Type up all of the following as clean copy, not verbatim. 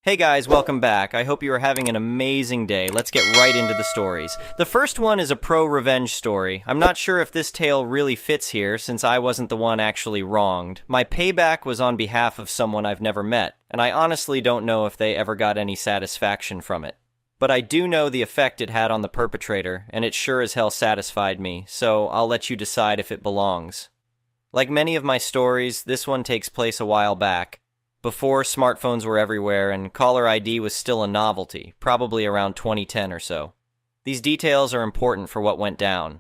Hey guys, welcome back. I hope you are having an amazing day. Let's get right into the stories. The first one is a pro-revenge story. I'm not sure if this tale really fits here, since I wasn't the one actually wronged. My payback was on behalf of someone I've never met, and I honestly don't know if they ever got any satisfaction from it. But I do know the effect it had on the perpetrator, and it sure as hell satisfied me, so I'll let you decide if it belongs. Like many of my stories, this one takes place a while back, before smartphones were everywhere and caller ID was still a novelty, probably around 2010 or so. These details are important for what went down.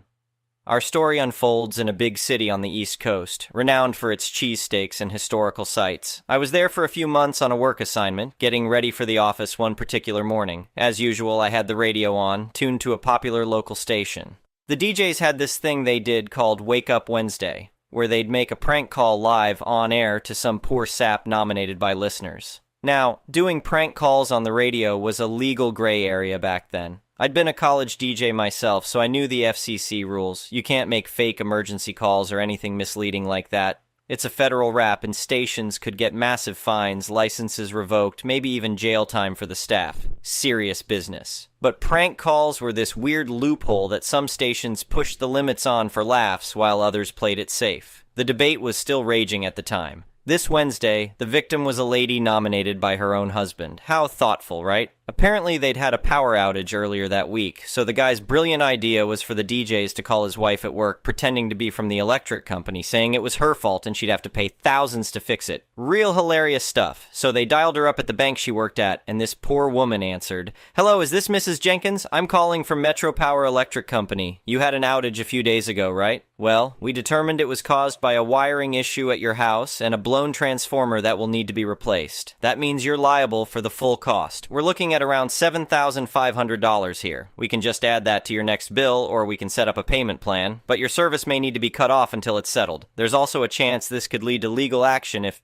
Our story unfolds in a big city on the East Coast, renowned for its cheesesteaks and historical sites. I was there for a few months on a work assignment, getting ready for the office one particular morning. As usual, I had the radio on, tuned to a popular local station. The DJs had this thing they did called Wake Up Wednesday, where they'd make a prank call live on air to some poor sap nominated by listeners. Now, doing prank calls on the radio was a legal gray area back then. I'd been a college DJ myself, so I knew the FCC rules. You can't make fake emergency calls or anything misleading like that. It's a federal rap, and stations could get massive fines, licenses revoked, maybe even jail time for the staff. Serious business. But prank calls were this weird loophole that some stations pushed the limits on for laughs while others played it safe. The debate was still raging at the time. This Wednesday, the victim was a lady nominated by her own husband. How thoughtful, right? Apparently they'd had a power outage earlier that week, so the guy's brilliant idea was for the DJs to call his wife at work pretending to be from the electric company, saying it was her fault and she'd have to pay thousands to fix it. Real hilarious stuff. So they dialed her up at the bank she worked at, and this poor woman answered. "Hello, is this Mrs. Jenkins? I'm calling from Metro Power Electric Company. You had an outage a few days ago, right? Well, we determined it was caused by a wiring issue at your house and a blown transformer that will need to be replaced. That means you're liable for the full cost. We're looking at around $7,500 here. We can just add that to your next bill, or we can set up a payment plan, but your service may need to be cut off until it's settled. There's also a chance this could lead to legal action if...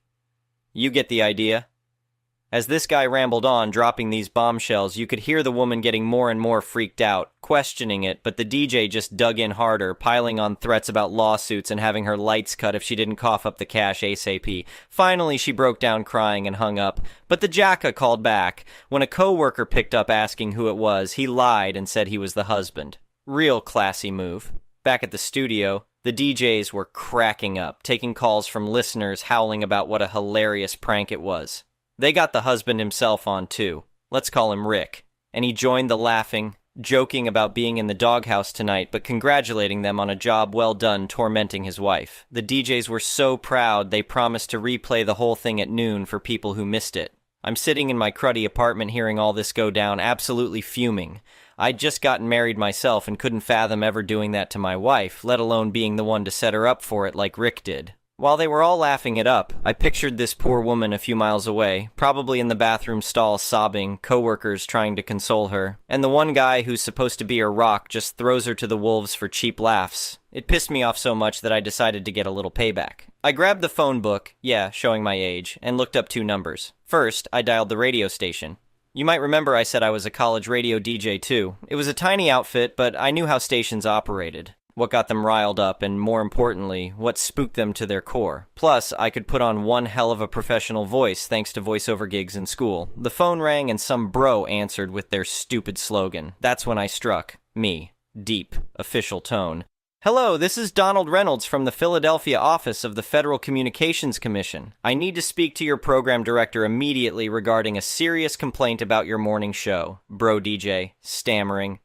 You get the idea." As this guy rambled on, dropping these bombshells, you could hear the woman getting more and more freaked out, questioning it, but the DJ just dug in harder, piling on threats about lawsuits and having her lights cut if she didn't cough up the cash ASAP. Finally, she broke down crying and hung up, but the jacka called back. When a coworker picked up asking who it was, he lied and said he was the husband. Real classy move. Back at the studio, the DJs were cracking up, taking calls from listeners howling about what a hilarious prank it was. They got the husband himself on too. Let's call him Rick. And he joined the laughing, joking about being in the doghouse tonight, but congratulating them on a job well done tormenting his wife. The DJs were so proud they promised to replay the whole thing at noon for people who missed it. I'm sitting in my cruddy apartment hearing all this go down, absolutely fuming. I'd just gotten married myself and couldn't fathom ever doing that to my wife, let alone being the one to set her up for it like Rick did. While they were all laughing it up, I pictured this poor woman a few miles away, probably in the bathroom stall sobbing, coworkers trying to console her, and the one guy who's supposed to be her rock just throws her to the wolves for cheap laughs. It pissed me off so much that I decided to get a little payback. I grabbed the phone book, yeah, showing my age, and looked up two numbers. First, I dialed the radio station. You might remember I said I was a college radio DJ too. It was a tiny outfit, but I knew how stations operated. What got them riled up, and more importantly, what spooked them to their core. Plus, I could put on one hell of a professional voice thanks to voiceover gigs in school. The phone rang and some bro answered with their stupid slogan. That's when I struck. Me. Deep. Official tone. "Hello, this is Donald Reynolds from the Philadelphia office of the Federal Communications Commission. I need to speak to your program director immediately regarding a serious complaint about your morning show." Bro DJ, stammering.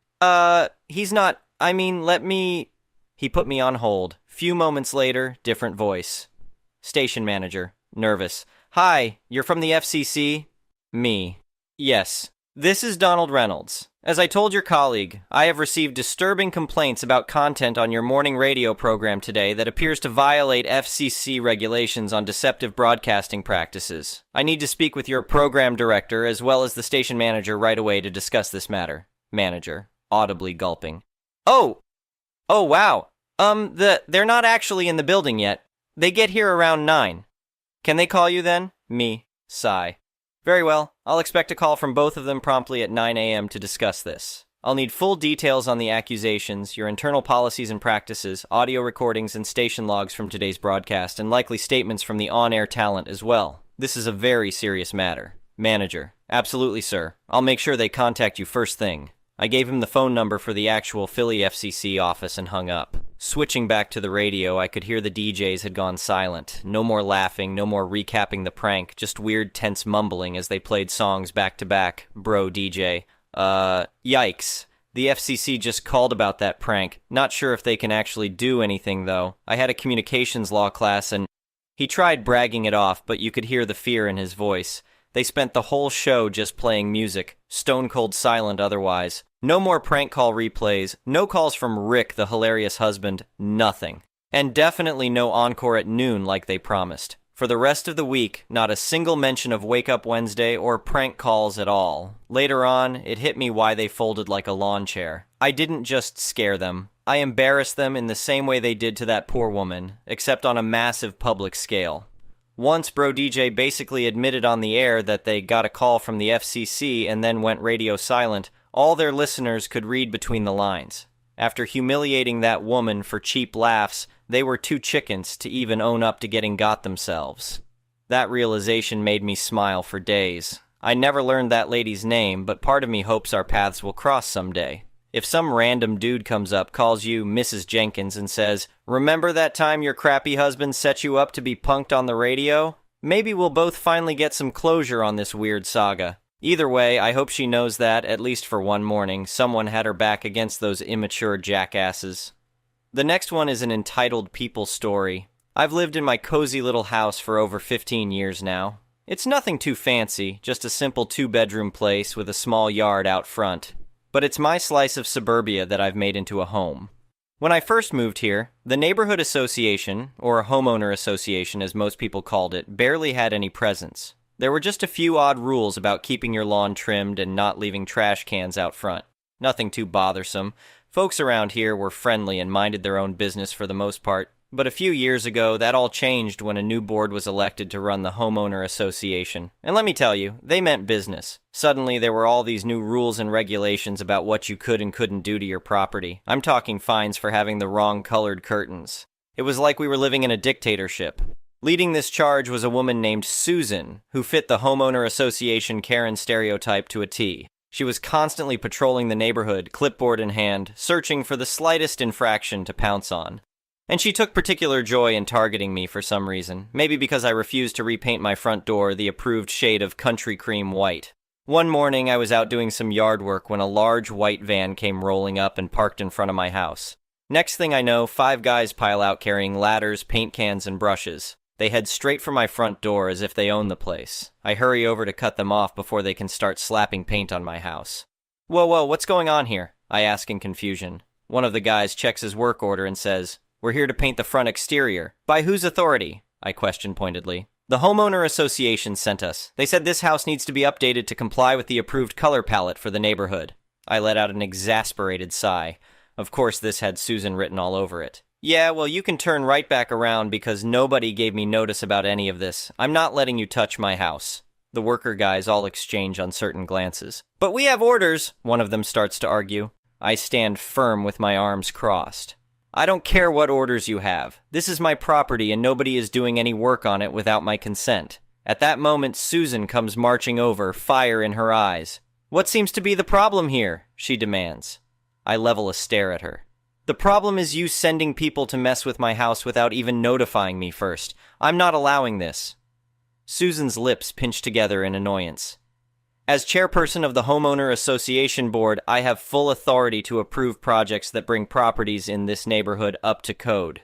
He's not... let me... He put me on hold. Few moments later, different voice. Station manager, nervous. "Hi, you're from the FCC?" Me. "Yes. This is Donald Reynolds. As I told your colleague, I have received disturbing complaints about content on your morning radio program today that appears to violate FCC regulations on deceptive broadcasting practices. I need to speak with your program director as well as the station manager right away to discuss this matter." Manager, audibly gulping. Oh, wow. They're not actually in the building yet. They get here around 9. Can they call you then? Me. Sigh. Very well. I'll expect a call from both of them promptly at 9 a.m. to discuss this. I'll need full details on the accusations, your internal policies and practices, audio recordings and station logs from today's broadcast, and likely statements from the on-air talent as well. This is a very serious matter. Manager. Absolutely, sir. I'll make sure they contact you first thing. I gave him the phone number for the actual Philly FCC office and hung up. Switching back to the radio, I could hear the DJs had gone silent. No more laughing, no more recapping the prank, just weird, tense mumbling as they played songs back to back. Bro, DJ. Yikes. The FCC just called about that prank. Not sure if they can actually do anything, though. I had a communications law class and... He tried bragging it off, but you could hear the fear in his voice. They spent the whole show just playing music, stone cold silent otherwise. No more prank call replays, no calls from Rick, the hilarious husband, nothing. And definitely no encore at noon like they promised. For the rest of the week, not a single mention of Wake Up Wednesday or prank calls at all. Later on, it hit me why they folded like a lawn chair. I didn't just scare them. I embarrassed them in the same way they did to that poor woman, except on a massive public scale. Once Bro DJ basically admitted on the air that they got a call from the FCC and then went radio silent, all their listeners could read between the lines. After humiliating that woman for cheap laughs, they were too chickens to even own up to getting got themselves. That realization made me smile for days. I never learned that lady's name, but part of me hopes our paths will cross someday. If some random dude comes up, calls you Mrs. Jenkins and says, "Remember that time your crappy husband set you up to be punked on the radio?" Maybe we'll both finally get some closure on this weird saga. Either way, I hope she knows that, at least for one morning, someone had her back against those immature jackasses. The next one is an entitled people story. I've lived in my cozy little house for over 15 years now. It's nothing too fancy, just a simple 2-bedroom place with a small yard out front. But it's my slice of suburbia that I've made into a home. When I first moved here, the neighborhood association, or a homeowner association as most people called it, barely had any presence. There were just a few odd rules about keeping your lawn trimmed and not leaving trash cans out front. Nothing too bothersome. Folks around here were friendly and minded their own business for the most part. But a few years ago, that all changed when a new board was elected to run the homeowner association. And let me tell you, they meant business. Suddenly, there were all these new rules and regulations about what you could and couldn't do to your property. I'm talking fines for having the wrong colored curtains. It was like we were living in a dictatorship. Leading this charge was a woman named Susan, who fit the homeowner association Karen stereotype to a T. She was constantly patrolling the neighborhood, clipboard in hand, searching for the slightest infraction to pounce on. And she took particular joy in targeting me for some reason, maybe because I refused to repaint my front door the approved shade of country cream white. One morning, I was out doing some yard work when a large white van came rolling up and parked in front of my house. Next thing I know, 5 guys pile out carrying ladders, paint cans, and brushes. They head straight for my front door as if they own the place. I hurry over to cut them off before they can start slapping paint on my house. Whoa, what's going on here? I ask in confusion. One of the guys checks his work order and says, "We're here to paint the front exterior." "By whose authority?" I question pointedly. "The homeowner association sent us. They said this house needs to be updated to comply with the approved color palette for the neighborhood." I let out an exasperated sigh. Of course, this had Susan written all over it. "Yeah, well, you can turn right back around because nobody gave me notice about any of this. I'm not letting you touch my house." The worker guys all exchange uncertain glances. "But we have orders," one of them starts to argue. I stand firm with my arms crossed. "I don't care what orders you have. This is my property and nobody is doing any work on it without my consent." At that moment, Susan comes marching over, fire in her eyes. "What seems to be the problem here?" she demands. I level a stare at her. "The problem is you sending people to mess with my house without even notifying me first. I'm not allowing this." Susan's lips pinch together in annoyance. "As chairperson of the Homeowner Association Board, I have full authority to approve projects that bring properties in this neighborhood up to code."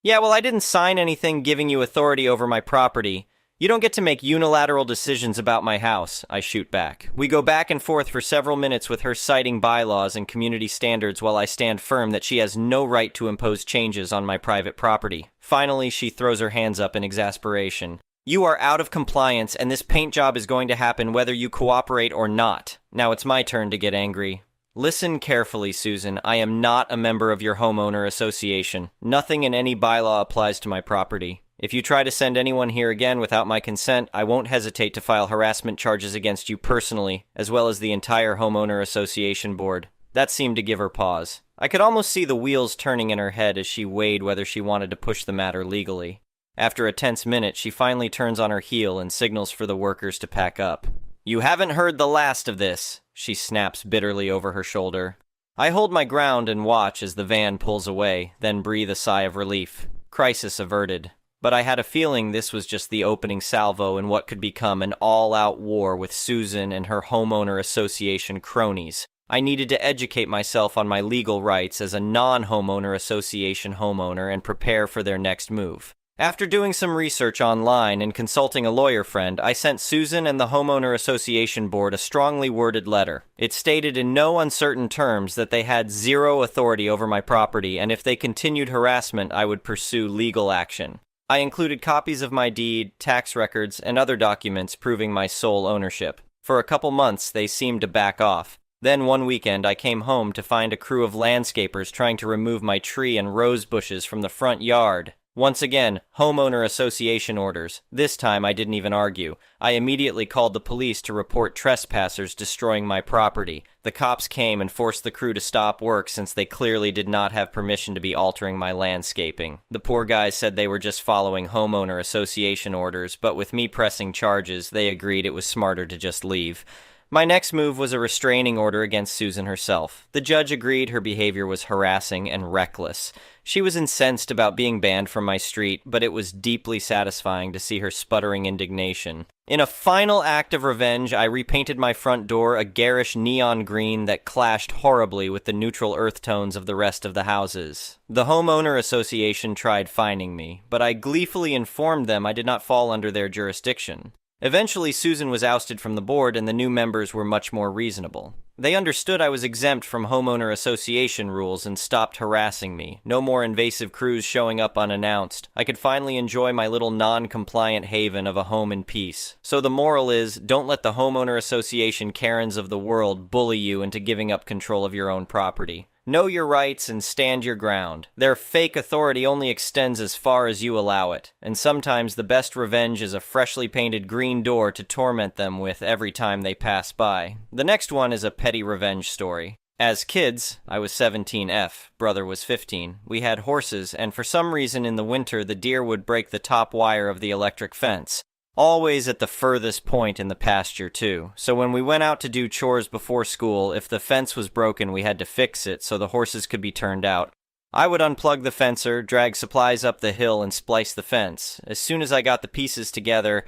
"Yeah, well, I didn't sign anything giving you authority over my property. You don't get to make unilateral decisions about my house," I shoot back. We go back and forth for several minutes with her citing bylaws and community standards while I stand firm that she has no right to impose changes on my private property. Finally, she throws her hands up in exasperation. "You are out of compliance, and this paint job is going to happen whether you cooperate or not." Now it's my turn to get angry. "Listen carefully, Susan. I am not a member of your homeowner association. Nothing in any bylaw applies to my property. If you try to send anyone here again without my consent, I won't hesitate to file harassment charges against you personally, as well as the entire homeowner association board." That seemed to give her pause. I could almost see the wheels turning in her head as she weighed whether she wanted to push the matter legally. After a tense minute, she finally turns on her heel and signals for the workers to pack up. "You haven't heard the last of this," she snaps bitterly over her shoulder. I hold my ground and watch as the van pulls away, then breathe a sigh of relief. Crisis averted. But I had a feeling this was just the opening salvo in what could become an all-out war with Susan and her homeowner association cronies. I needed to educate myself on my legal rights as a non-homeowner association homeowner and prepare for their next move. After doing some research online and consulting a lawyer friend, I sent Susan and the Homeowner Association Board a strongly worded letter. It stated in no uncertain terms that they had zero authority over my property, and if they continued harassment, I would pursue legal action. I included copies of my deed, tax records, and other documents proving my sole ownership. For a couple months, they seemed to back off. Then one weekend, I came home to find a crew of landscapers trying to remove my tree and rose bushes from the front yard. Once again, homeowner association orders. This time I didn't even argue. I immediately called the police to report trespassers destroying my property. The cops came and forced the crew to stop work since they clearly did not have permission to be altering my landscaping. The poor guys said they were just following homeowner association orders, but with me pressing charges, they agreed it was smarter to just leave. My next move was a restraining order against Susan herself. The judge agreed her behavior was harassing and reckless. She was incensed about being banned from my street, but it was deeply satisfying to see her sputtering indignation. In a final act of revenge, I repainted my front door a garish neon green that clashed horribly with the neutral earth tones of the rest of the houses. The homeowner association tried fining me, but I gleefully informed them I did not fall under their jurisdiction. Eventually, Susan was ousted from the board and the new members were much more reasonable. They understood I was exempt from homeowner association rules and stopped harassing me. No more invasive crews showing up unannounced. I could finally enjoy my little non-compliant haven of a home in peace. So the moral is, don't let the homeowner association Karens of the world bully you into giving up control of your own property. Know your rights and stand your ground. Their fake authority only extends as far as you allow it, and sometimes the best revenge is a freshly painted green door to torment them with every time they pass by. The next one is a petty revenge story. As kids, I was 17F, brother was 15. We had horses, and for some reason in the winter the deer would break the top wire of the electric fence. Always at the furthest point in the pasture, too. So when we went out to do chores before school, if the fence was broken, we had to fix it so the horses could be turned out. I would unplug the fencer, drag supplies up the hill, and splice the fence. As soon as I got the pieces together,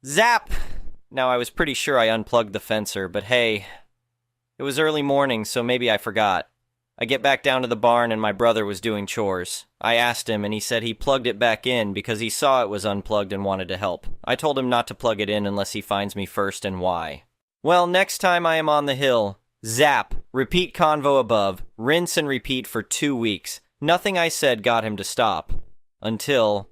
zap! Now, I was pretty sure I unplugged the fencer, but hey, it was early morning, so maybe I forgot. I get back down to the barn and my brother was doing chores. I asked him and he said he plugged it back in because he saw it was unplugged and wanted to help. I told him not to plug it in unless he finds me first and why. Well, next time I am on the hill, zap, repeat convo above, rinse and repeat for 2 weeks. Nothing I said got him to stop. Until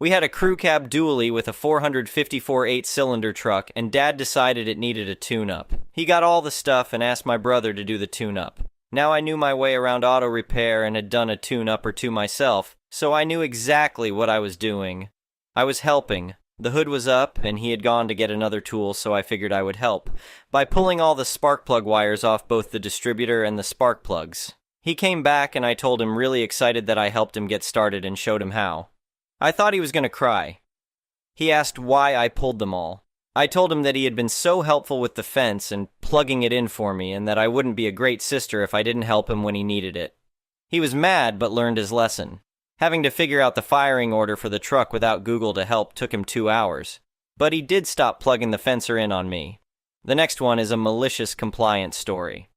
we had a crew cab dually with a 454 8-cylinder truck and Dad decided it needed a tune-up. He got all the stuff and asked my brother to do the tune-up. Now I knew my way around auto repair and had done a tune-up or two myself, so I knew exactly what I was doing. I was helping. The hood was up, and he had gone to get another tool, so I figured I would help, by pulling all the spark plug wires off both the distributor and the spark plugs. He came back, and I told him really excited that I helped him get started and showed him how. I thought he was going to cry. He asked why I pulled them all. I told him that he had been so helpful with the fence and plugging it in for me, and that I wouldn't be a great sister if I didn't help him when he needed it. He was mad, but learned his lesson. Having to figure out the firing order for the truck without Google to help took him 2 hours. But he did stop plugging the fencer in on me. The next one is a malicious compliance story.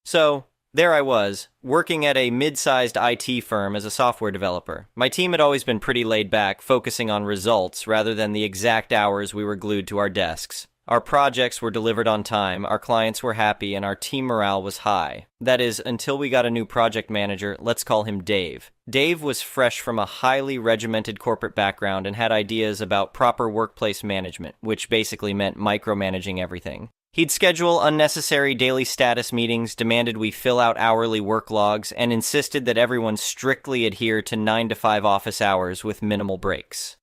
So, there I was, working at a mid-sized IT firm as a software developer. My team had always been pretty laid back, focusing on results rather than the exact hours we were glued to our desks. Our projects were delivered on time, our clients were happy, and our team morale was high. That is, until we got a new project manager, let's call him Dave. Dave was fresh from a highly regimented corporate background and had ideas about proper workplace management, which basically meant micromanaging everything. He'd schedule unnecessary daily status meetings, demanded we fill out hourly work logs, and insisted that everyone strictly adhere to 9 to 5 office hours with minimal breaks.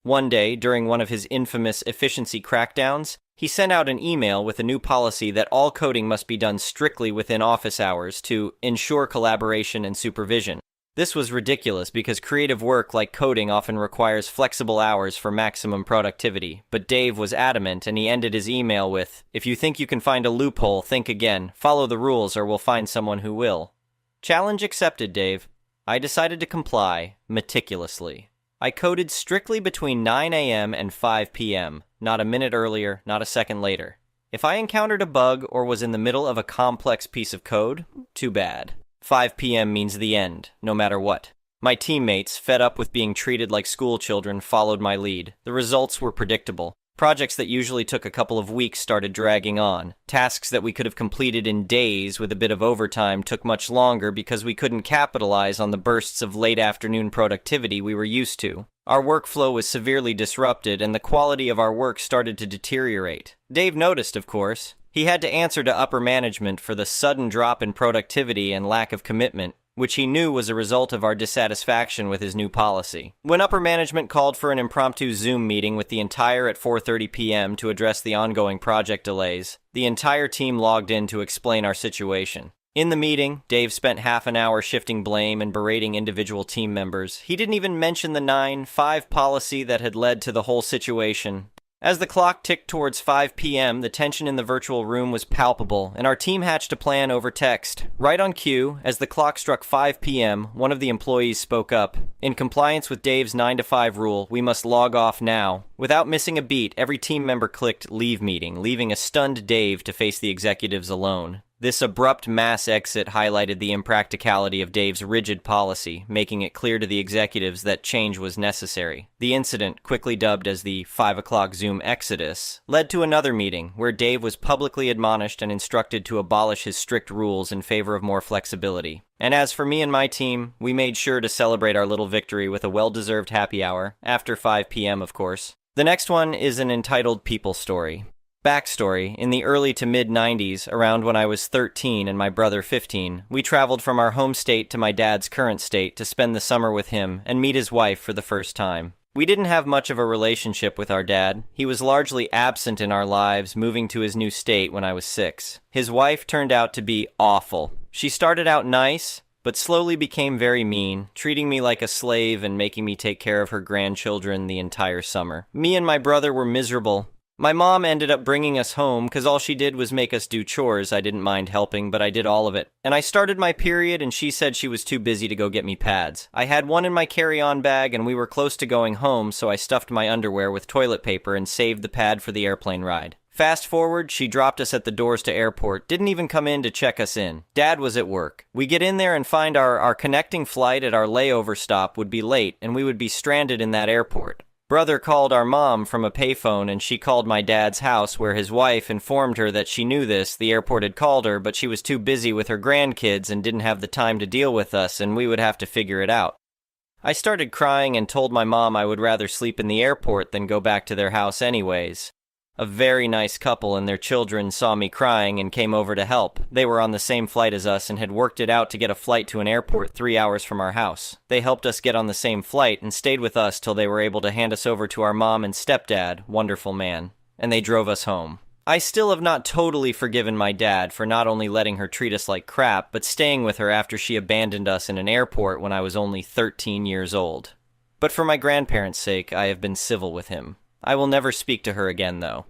One day, during one of his infamous efficiency crackdowns, he sent out an email with a new policy that all coding must be done strictly within office hours to ensure collaboration and supervision. This was ridiculous because creative work like coding often requires flexible hours for maximum productivity, but Dave was adamant and he ended his email with, "If you think you can find a loophole, think again. Follow the rules or we'll find someone who will." Challenge accepted, Dave. I decided to comply, meticulously. I coded strictly between 9 a.m. and 5 p.m., not a minute earlier, not a second later. If I encountered a bug or was in the middle of a complex piece of code, too bad. 5 p.m. means the end, no matter what. My teammates, fed up with being treated like school children, followed my lead. The results were predictable. Projects that usually took a couple of weeks started dragging on. Tasks that we could have completed in days with a bit of overtime took much longer because we couldn't capitalize on the bursts of late afternoon productivity we were used to. Our workflow was severely disrupted and the quality of our work started to deteriorate. Dave noticed, of course. He had to answer to upper management for the sudden drop in productivity and lack of commitment, which he knew was a result of our dissatisfaction with his new policy. When upper management called for an impromptu Zoom meeting with the entire at 4:30 p.m. to address the ongoing project delays, the entire team logged in to explain our situation. In the meeting, Dave spent half an hour shifting blame and berating individual team members. He didn't even mention the 9-5 policy that had led to the whole situation. As the clock ticked towards 5 p.m., the tension in the virtual room was palpable, and our team hatched a plan over text. Right on cue, as the clock struck 5 p.m., one of the employees spoke up. In compliance with Dave's 9-to-5 rule, we must log off now. Without missing a beat, every team member clicked Leave Meeting, leaving a stunned Dave to face the executives alone. This abrupt mass exit highlighted the impracticality of Dave's rigid policy, making it clear to the executives that change was necessary. The incident, quickly dubbed as the 5 o'clock Zoom exodus, led to another meeting where Dave was publicly admonished and instructed to abolish his strict rules in favor of more flexibility. And as for me and my team, we made sure to celebrate our little victory with a well-deserved happy hour, after 5 p.m. of course. The next one is an entitled people story. Backstory, in the early to mid-90s, around when I was 13 and my brother 15, we traveled from our home state to my dad's current state to spend the summer with him and meet his wife for the first time. We didn't have much of a relationship with our dad. He was largely absent in our lives, moving to his new state when I was 6. His wife turned out to be awful. She started out nice, but slowly became very mean, treating me like a slave and making me take care of her grandchildren the entire summer. Me and my brother were miserable. My mom ended up bringing us home because all she did was make us do chores. I didn't mind helping, but I did all of it. And I started my period and she said she was too busy to go get me pads. I had one in my carry-on bag and we were close to going home, so I stuffed my underwear with toilet paper and saved the pad for the airplane ride. Fast forward, she dropped us at the doors to airport, didn't even come in to check us in. Dad was at work. We get in there and find our connecting flight at our layover stop would be late and we would be stranded in that airport. Brother called our mom from a payphone and she called my dad's house where his wife informed her that she knew this, the airport had called her, but she was too busy with her grandkids and didn't have the time to deal with us and we would have to figure it out. I started crying and told my mom I would rather sleep in the airport than go back to their house anyways. A very nice couple and their children saw me crying and came over to help. They were on the same flight as us and had worked it out to get a flight to an airport 3 hours from our house. They helped us get on the same flight and stayed with us till they were able to hand us over to our mom and stepdad, wonderful man, and they drove us home. I still have not totally forgiven my dad for not only letting her treat us like crap, but staying with her after she abandoned us in an airport when I was only 13 years old. But for my grandparents' sake, I have been civil with him. I will never speak to her again, though.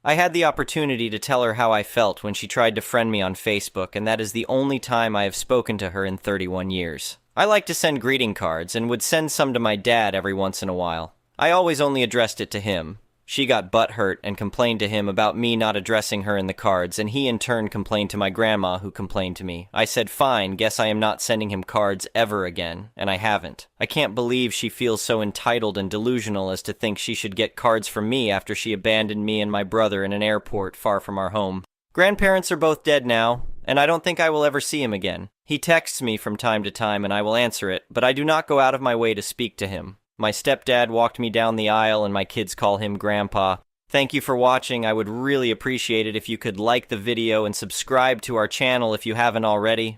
I had the opportunity to tell her how I felt when she tried to friend me on Facebook, and that is the only time I have spoken to her in 31 years. I like to send greeting cards, and would send some to my dad every once in a while. I always only addressed it to him. She got butthurt and complained to him about me not addressing her in the cards, and he in turn complained to my grandma, who complained to me. I said, fine, guess I am not sending him cards ever again, and I haven't. I can't believe she feels so entitled and delusional as to think she should get cards from me after she abandoned me and my brother in an airport far from our home. Grandparents are both dead now, and I don't think I will ever see him again. He texts me from time to time and I will answer it, but I do not go out of my way to speak to him. My stepdad walked me down the aisle and my kids call him Grandpa. Thank you for watching. I would really appreciate it if you could like the video and subscribe to our channel if you haven't already.